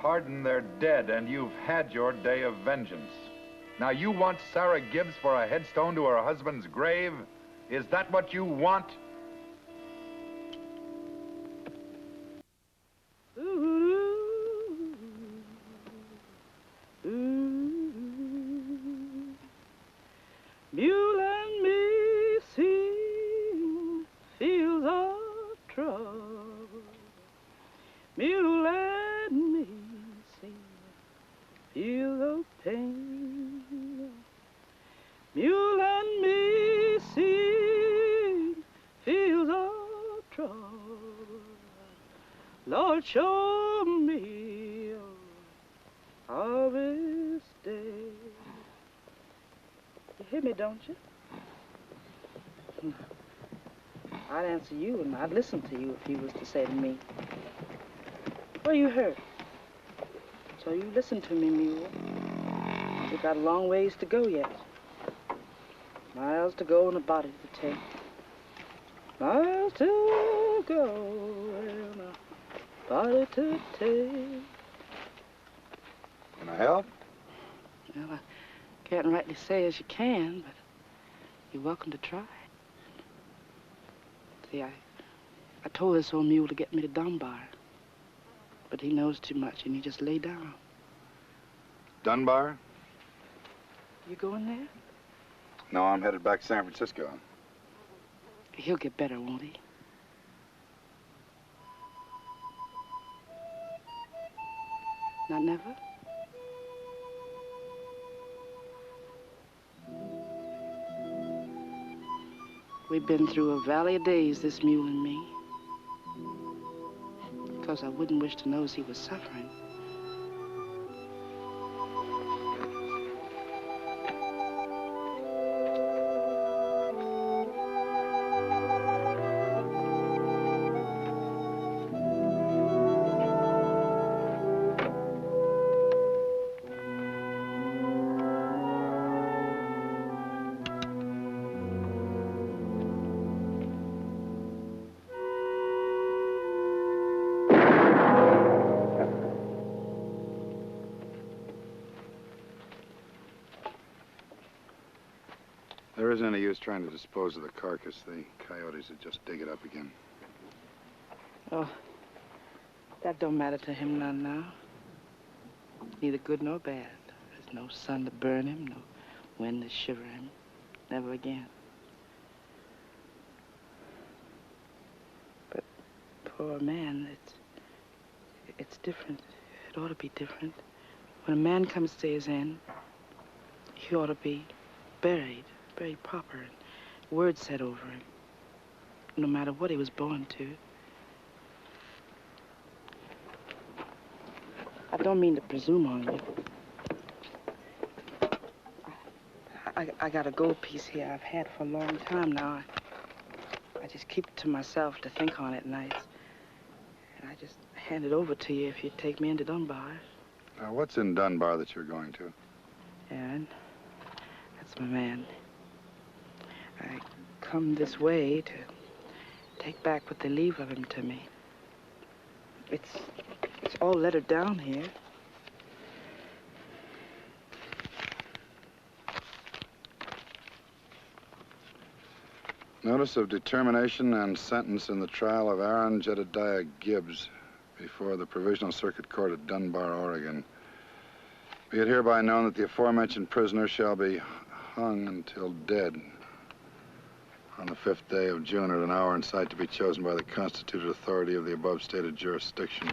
Pardon, they're dead, and you've had your day of vengeance. Now you want Sarah Gibbs for a headstone to her husband's grave? Is that what you want? Mule and me sing fields of trouble. Mule and me sing fields of pain. Mule and me sing fields of trouble. Lord, show me a harvest day. You hear me, don't you? I'd answer you and I'd listen to you if you was to say to me, well, you heard. So you listen to me, mule. We got a long ways to go yet. Miles to go and a body to take. Miles to go and a body to take. Can I help? Well, I can't rightly say as you can, but you're welcome to try. See, I told this old mule to get me to Dunbar, but he knows too much and he just lay down. Dunbar? You going there? No, I'm headed back to San Francisco. He'll get better, won't he? Not never? We've been through a valley of days, this mule and me. Because I wouldn't wish to know as he was suffering. There isn't any use trying to dispose of the carcass. The coyotes would just dig it up again. Oh, that don't matter to him none now. Neither good nor bad. There's no sun to burn him, no wind to shiver him. Never again. But for a man, it's different. It ought to be different. When a man comes to his end, he ought to be buried proper, and words said over him, no matter what he was born to. I don't mean to presume on you. I got a gold piece here I've had for a long time now. I just keep it to myself to think on at nights. And I just hand it over to you if you'd take me into Dunbar. Now, what's in Dunbar that you're going to? Aaron, that's my man. I come this way to take back what they leave of him to me. It's all lettered down here. Notice of determination and sentence in the trial of Aaron Jedediah Gibbs before the Provisional Circuit Court at Dunbar, Oregon. Be it hereby known that the aforementioned prisoner shall be hung until dead on the 5th day of June at an hour and site to be chosen by the constituted authority of the above stated jurisdiction.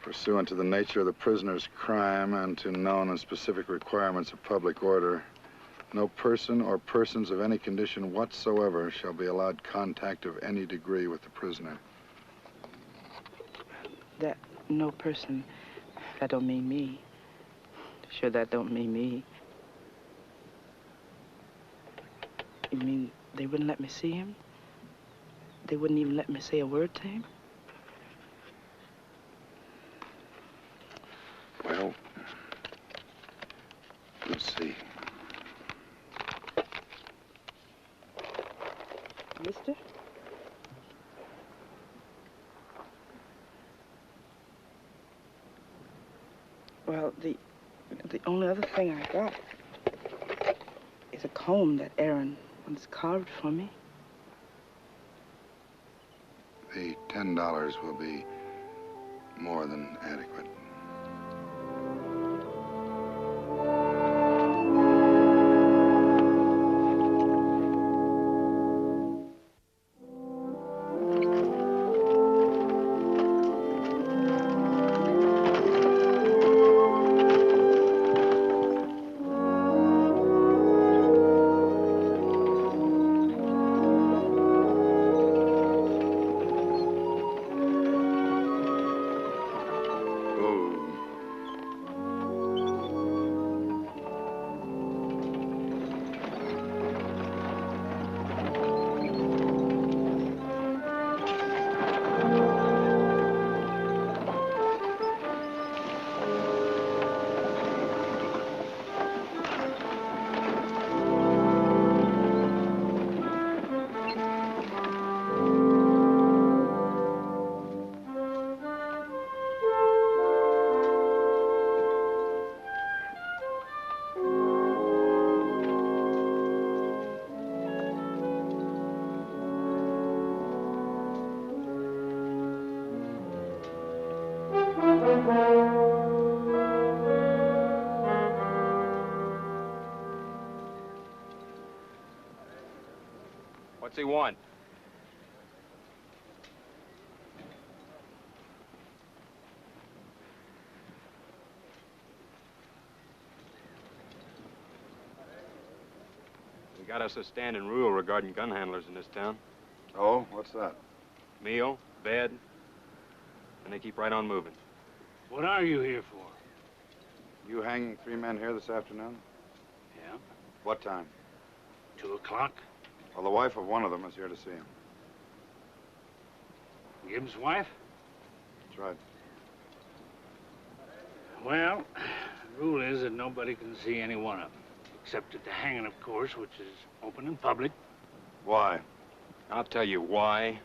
Pursuant to the nature of the prisoner's crime and to known and specific requirements of public order, no person or persons of any condition whatsoever shall be allowed contact of any degree with the prisoner. That no person, that don't mean me. Sure, that don't mean me. You mean they wouldn't let me see him? They wouldn't even let me say a word to him? Well, we'll see. Mister? Well, the only other thing I got is a comb that Aaron once carved for me. The $10 will be more than adequate. What's he want? We got us a standing rule regarding gun handlers in this town. Oh, what's that? Meal, bed, and they keep right on moving. What are you here for? You hanging 3 men here this afternoon? Yeah, What time? 2 o'clock. Well, the wife of one of them is here to see him. Gibbs' wife? That's right. Well, the rule is that nobody can see any one of them. Except at the hanging, of course, which is open and public. Why? I'll tell you why.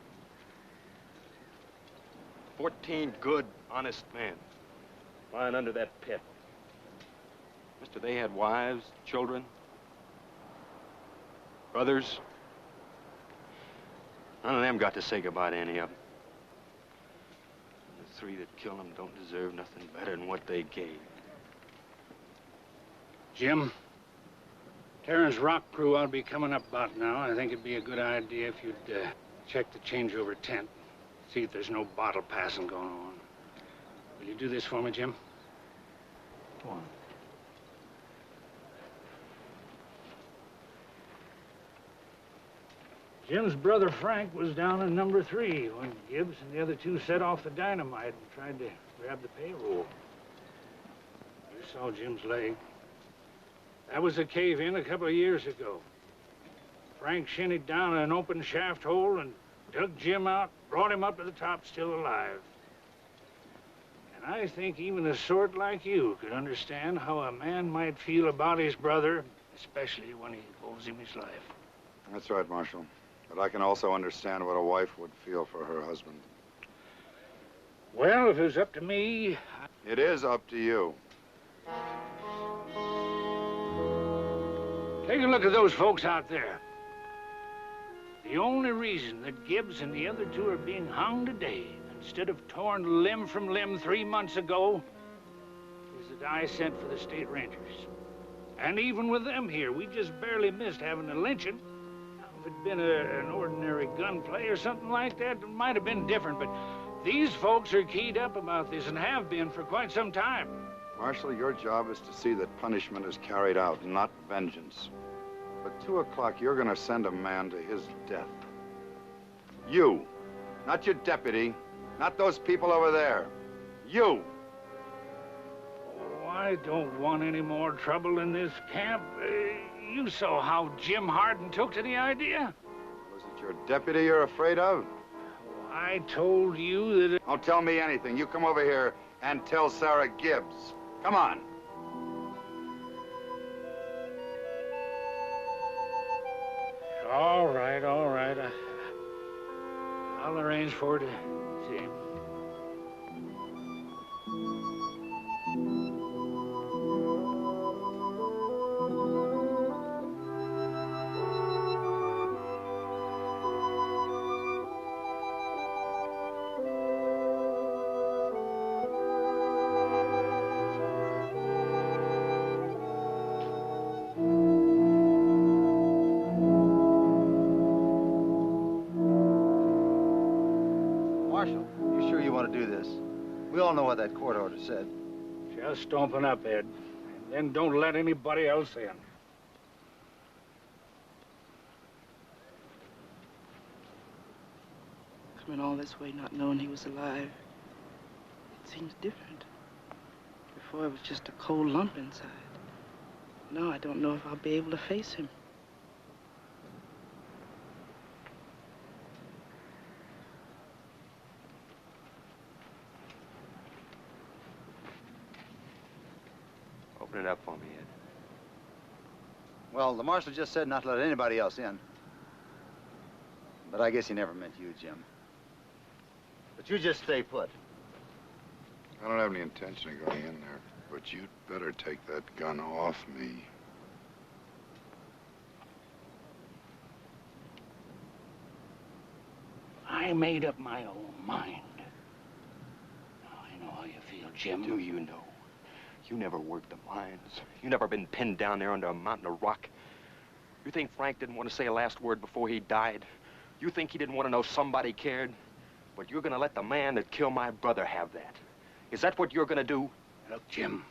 14 good, honest men lying under that pit. Mister, they had wives, children, brothers. None of them got to say goodbye to any of them. And the 3 that killed them don't deserve nothing better than what they gave. Jim, Terran's rock crew ought to be coming up about now. I think it'd be a good idea if you'd check the changeover tent. See if there's no bottle passing going on. Will you do this for me, Jim? Go on. Jim's brother Frank was down in number 3 when Gibbs and the other 2 set off the dynamite and tried to grab the payroll. You saw Jim's leg. That was a cave-in a couple of years ago. Frank shinnied down an open shaft hole and dug Jim out, brought him up to the top still alive. And I think even a sort like you could understand how a man might feel about his brother, especially when he owes him his life. That's right, Marshal. But I can also understand what a wife would feel for her husband. Well, if it was up to me... It is up to you. Take a look at those folks out there. The only reason that Gibbs and the other 2 are being hung today, instead of torn limb from limb 3 months ago, is that I sent for the state rangers. And even with them here, we just barely missed having a lynching. Now, if it'd been an ordinary gunplay or something like that, it might have been different, but these folks are keyed up about this and have been for quite some time. Marshal, your job is to see that punishment is carried out, not vengeance. But 2 o'clock, you're going to send a man to his death. You. Not your deputy. Not those people over there. You. Oh, I don't want any more trouble in this camp. You saw how Jim Harden took to the idea. Was it your deputy you're afraid of? I told you that... Don't tell me anything. You come over here and tell Sarah Gibbs. Come on. All right, all right. I'll arrange for her to see him. Marshal, you sure you want to do this? We all know what that court order said. Just open up, Ed. And then don't let anybody else in. Coming all this way not knowing he was alive. It seems different. Before it was just a cold lump inside. Now I don't know if I'll be able to face him. Open it up for me, Ed. Well, the marshal just said not to let anybody else in. But I guess he never meant you, Jim. But you just stay put. I don't have any intention of going in there, but you'd better take that gun off me. I made up my own mind. Now I know how you feel, Jim. Do you know? You never worked the mines. You never been pinned down there under a mountain of rock. You think Frank didn't want to say a last word before he died? You think he didn't want to know somebody cared? But you're gonna let the man that killed my brother have that. Is that what you're gonna do? Look, Jim,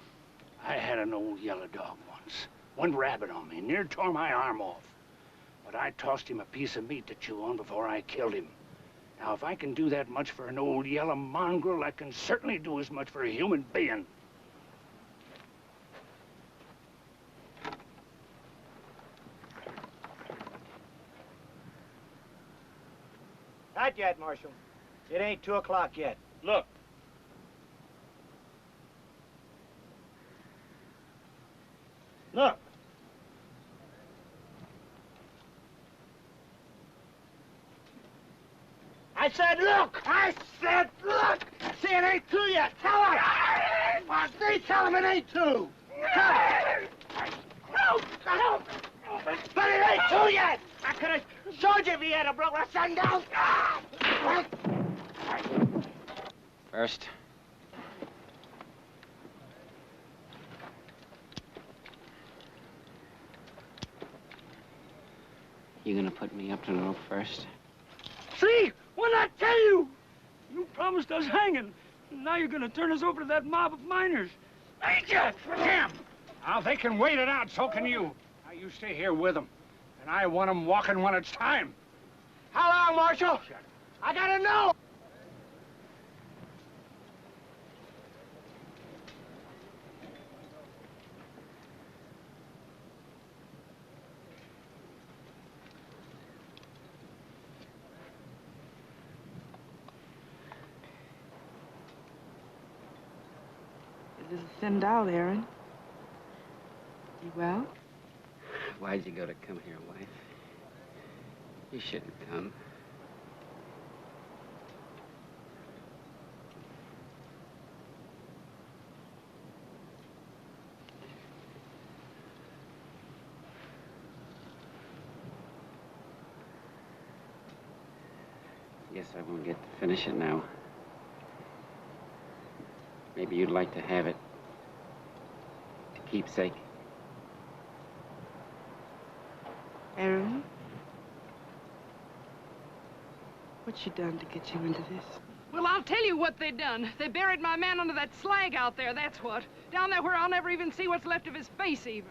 I had an old yellow dog once. One rabbit on me, near tore my arm off. But I tossed him a piece of meat to chew on before I killed him. Now, if I can do that much for an old yellow mongrel, I can certainly do as much for a human being. Not yet, Marshal. It ain't 2 o'clock yet. Look. Look. I said look! I said look! See, it ain't 2 yet. Tell him! See, tell him it ain't 2. Tell him! No! But it ain't 2 yet! I could have showed you if he had a broke the sun down. First. You gonna put me up to the rope first? See? What I tell you? You promised us hanging. And now you're gonna turn us over to that mob of miners. Ain't you? Jim! Now, they can wait it out, so can you. Now, you stay here with them. And I want them walking when it's time. How long, Marshal? Shut up. I gotta know. You're a little thinned out, Aaron. You well? Why'd you go to come here, wife? You shouldn't come. Guess I won't get to finish it now. Maybe you'd like to have it. To keepsake. Aaron? What you done to get you into this? Well, I'll tell you what they done. They buried my man under that slag out there, that's what. Down there where I'll never even see what's left of his face, even.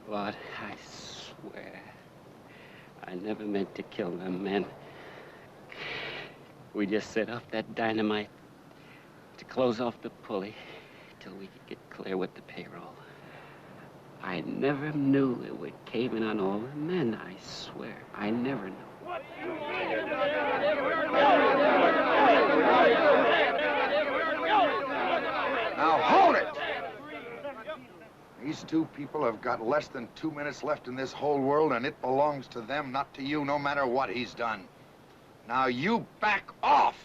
Lord, I swear, I never meant to kill them men. We just set off that dynamite to close off the pulley till we could get clear with the payroll. I never knew it would cave in on all the men, I swear. I never knew. Now hold it! These two people have got less than 2 minutes left in this whole world, and it belongs to them, not to you, no matter what he's done. Now you back off!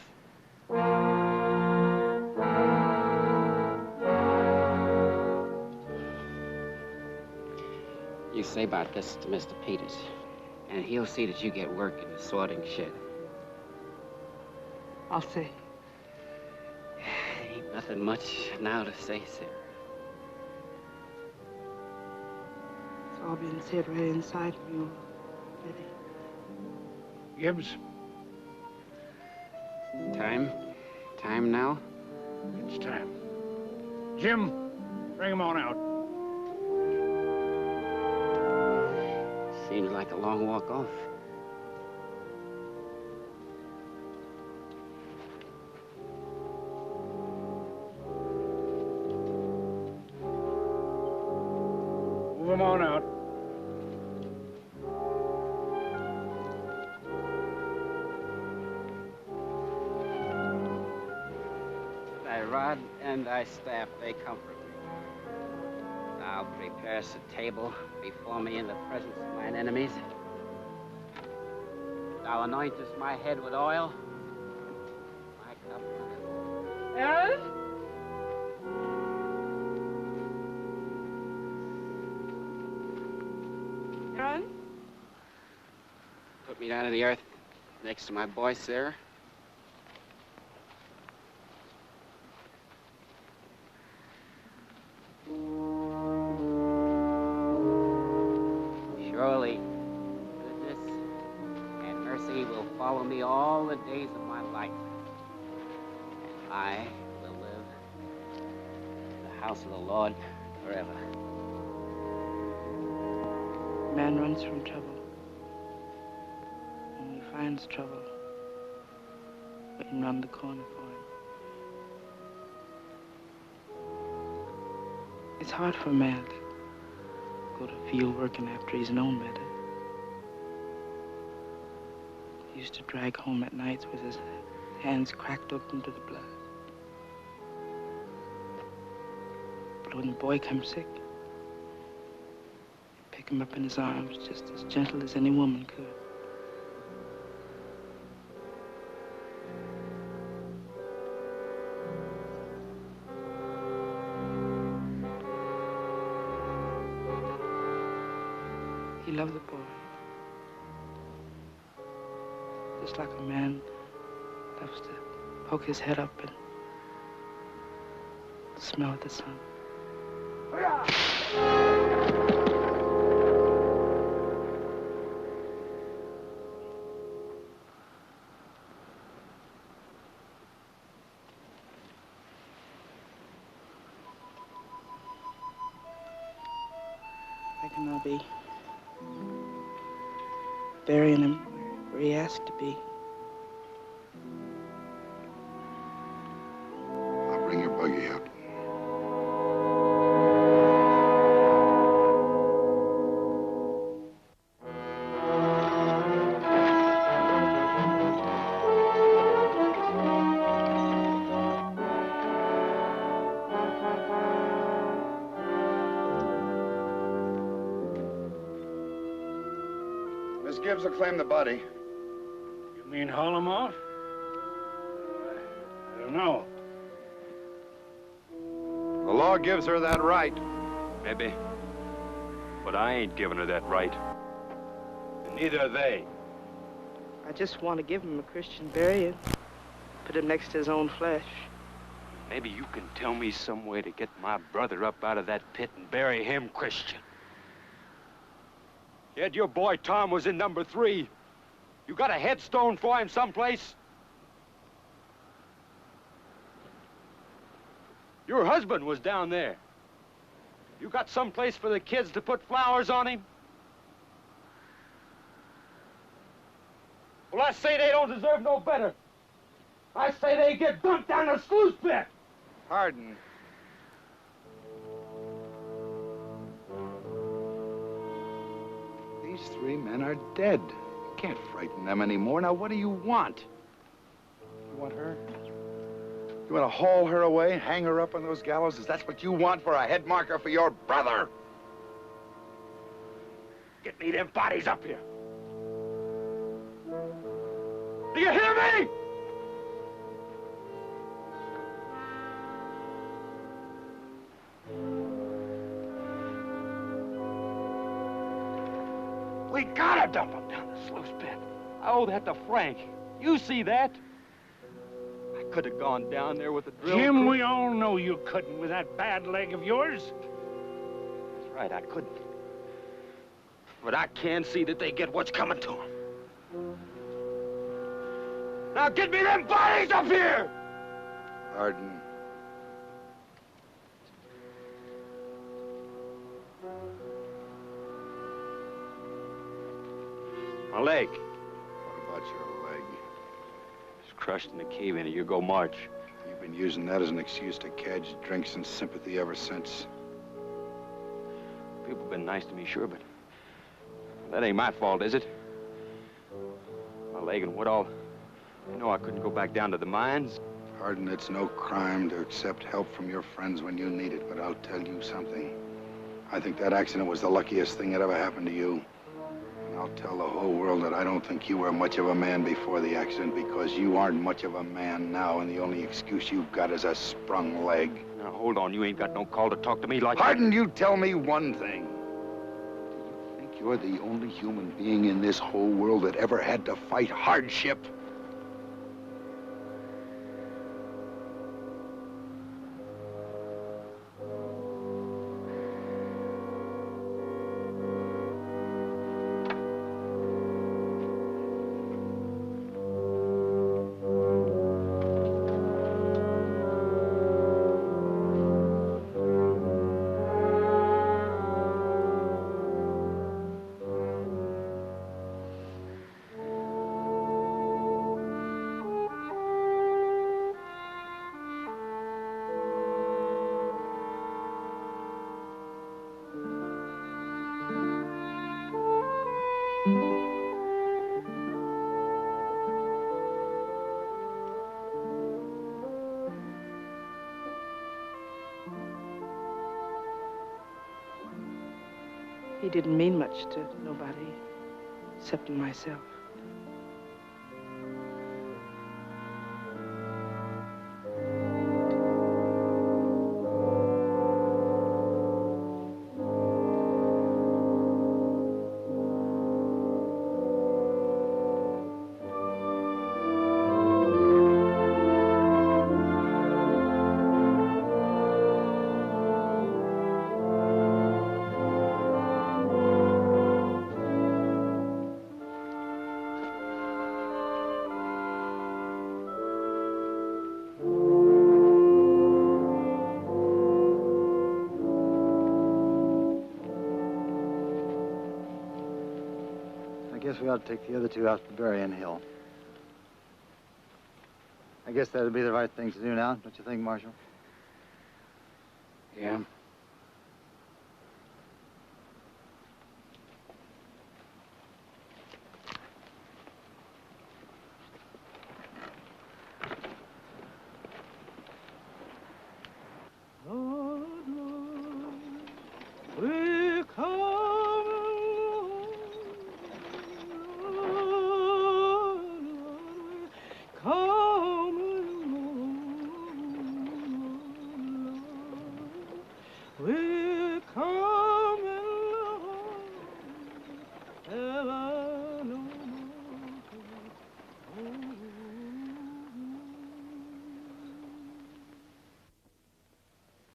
You say about this to Mr. Peters, and he'll see that you get work in the sorting shed. I'll say. Ain't nothing much now to say, Sarah. It's all been said right inside of you already. Gibbs? Time? Time now? It's time. Jim, bring him on out. Seems like a long walk off. Move him on out. Thy rod and thy staff, they comfort me. Thou preparest a table before me in the presence of mine enemies. Thou anointest my head with oil. My cup runneth over. Aaron? Aaron? Put me down to the earth next to my boy, Sarah. Surely, goodness and mercy will follow me all the days of my life. I will live in the house of the Lord forever. Man runs from trouble. When he finds trouble, waiting around the corner for him. It's hard for a man to go to field working after he's known better. He used to drag home at nights with his hands cracked open to the blood. But when the boy comes sick, he'd pick him up in his arms just as gentle as any woman could. He loved the boy. Just like a man loves to poke his head up and smell at the sun. I reckon I'll be burying him where he asked to be. I'll bring your buggy up. Miss Gibbs will claim the body. You mean haul him off? I don't know. The law gives her that right. Maybe. But I ain't giving her that right. And neither are they. I just want to give him a Christian burial. Put him next to his own flesh. Maybe you can tell me some way to get my brother up out of that pit and bury him Christian. Yet your boy Tom was in number 3. You got a headstone for him someplace? Your husband was down there. You got someplace for the kids to put flowers on him? Well, I say they don't deserve no better. I say they get dumped down the sluice pit. Pardon. These 3 men are dead. You can't frighten them anymore. Now, what do you want? You want her? You want to haul her away, hang her up on those gallows? Is that what you want for a head marker for your brother? Get me them bodies up here. Do you hear me? We gotta dump them down the sluice pit. I owe that to Frank. You see that? I could have gone down there with a drill. Jim, crew. we all know you couldn't with that bad leg of yours. That's right, I couldn't. But I can see that they get what's coming to them. Now get me them bodies up here! Hardin. My leg. What about your leg? It's crushed in the cave-in. You go march. You've been using that as an excuse to cadge drinks and sympathy ever since. People have been nice to me, sure, but that ain't my fault, is it? My leg and what all? You know I couldn't go back down to the mines. Hardin, it's no crime to accept help from your friends when you need it, but I'll tell you something. I think that accident was the luckiest thing that ever happened to you. And I'll tell the whole world that I don't think you were much of a man before the accident, because you aren't much of a man now, and the only excuse you've got is a sprung leg. Now, hold on. You ain't got no call to talk to me like... Hardin, you tell me one thing. Do you think you're the only human being in this whole world that ever had to fight hardship? He didn't mean much to nobody except to myself. I guess we ought to take the other two out to Berrien Hill. I guess that'd be the right thing to do now, don't you think, Marshal? Yeah. We